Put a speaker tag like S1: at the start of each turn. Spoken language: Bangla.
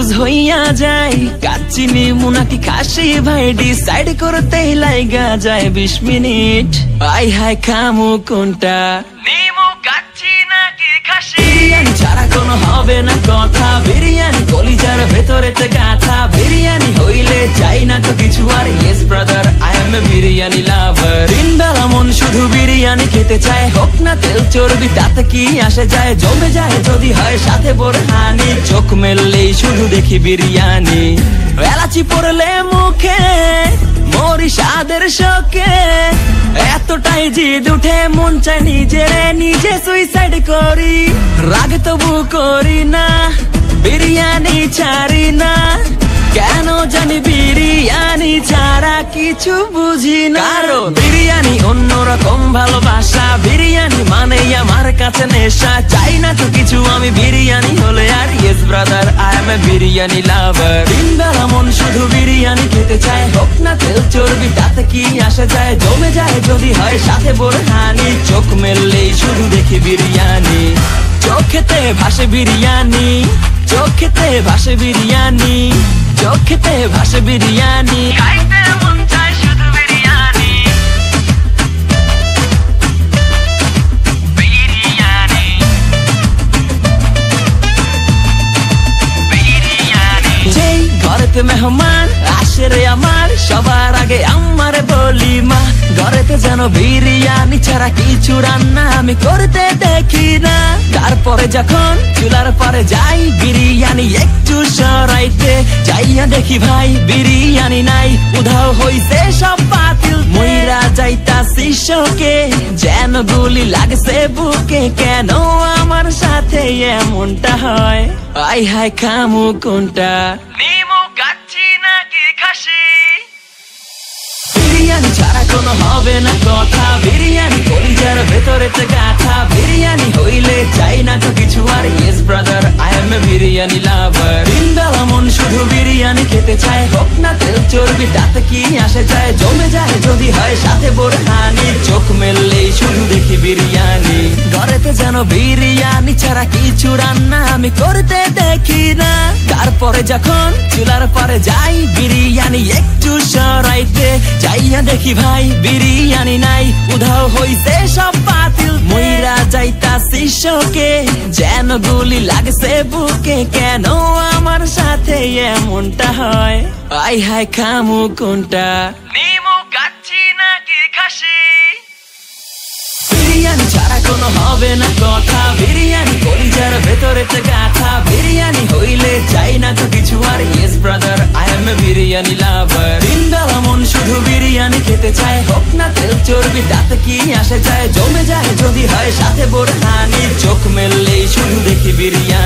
S1: কনফিউজ হইয়া যাই কাচ্চি নিমু নাকি খাসি ভাই ডিসাইড করতেই লাইগা যায় 20 মিনিট আই হাই খামু কোনটা নিমু কাচ্চি নাকি খাসি বিরিয়ানি ছাড়া কোনো হবে না কথা বিরিয়ানি কলিজার ভেতরেতে গাথা বিরিয়ানি হইলে চাই না তো কিছু আর yes brother I M A biryani লাভার দিনবেলা মন শুধু বিরিয়ানি খেতে চায় হোক না তেল চর্বি তাতে কি আসে যায় জমে যায় যদি হয় সাথে বোরহানি চোখ মেললেই শুধু দেখি বিরিয়ানি এলাচি পড়লে মুখে মরি স্বাদের শোকে এতটাই জিদ উঠে মন চায় নিজে সুইসাইড করি রাগ তবু করি না বিরিয়ানি ছাড়ি না কেন জানি বিরিয়ানি ছাড়া কিছু বুঝি না কারণ বিরিয়ানি অন্যরকম ভালোবাসা বিরিয়ানি মানে আমার কাছে নেশা চাই না তো কিছু আমি বিরিয়ানি হলে আর yes brother I M A biryani লাভার দিনবেলা মন শুধু বিরিয়ানি খেতে চায় হোক না তেল চর্বি তাতে কি আসে যায় জমে যায় যদি হয় সাথে বোরহানি চোখ মেললেই শুধু দেখি বিরিয়ানি চোখেতে ভাসে বিরিয়ানি চোখেতে ভাসে বিরিয়ানি চোখেতে ভাসে বিরিয়ানি খাইতে মন চায় শুধু বিরিয়ানি বিরিয়ানি বিরিয়ানি যেই ঘরেতে মেহমান আসে রে আমার সবার আগে আমারে বলি মা ঘরেতে যেন বিরিয়ানি ছাড়া কিছু রান্না আমি করতে দেখি না তারপরে যখন চুলার পরে যাই বিরিয়ানি একটু সরাইতে যাইয়া দেখি ভাই বিরিয়ানি নাই উধাও হইছে সব বাতিল মইরা যাইতাছি শোকে যেন গুলি লাগছে বুকে কেন আমার সাথে এমনটা হয় আই হাই খামু কোনটা নিমু কাচ্চি নাকি খাসি বিরিয়ানি ছাড়া কোনো হবে না কথা বিরিয়ানি কলিজার ভেতরেতে গাথা বিরিয়ানি হইলে চাই না তো কিছু আর yes brother I M A biryani লাভার দিনবেলা মন শুধু বিরিয়ানি খেতে চায় হোক না তেল চর্বি তাতে কি আসে যায় জমে যায় যদি হয় সাথে বোরহানি চোখ মেললেই শুধু দেখি বিরিয়ানি ঘরেতে যেন বিরিয়ানি ছাড়া কিছু রান্না আমি করতে দেখি না তারপরে যখন চুলার পরে যাই বিরিয়ানি একটু সরাইতে যাইয়া দেখি ভাই বিরিয়ানি নাই উধাও হইছে সব বাতিল মইরা যাইতাছি শোকে যেন গুলি লাগছে বুকে কেন আমার সাথে এমনটা হয় আই হাই খামু কোনটা নিমু কাচ্চি নাকি খাসি বিরিয়ানি ছাড়া কোনো হবে না কথা বিরিয়ানি কলিজার ভেতরেতে গাথা বিরিয়ানি হইলে চাই না তো কিছু আর yes brother I M A biryani লাভার দিনবেলা মন শুধু বিরিয়ানি খেতে চায় হোক না তেল চর্বি তাতে কি আসে যায় জমে যায় যদি হয় সাথে বোরহানি চোখ মেললেই শুধু দেখি বিরিয়ানি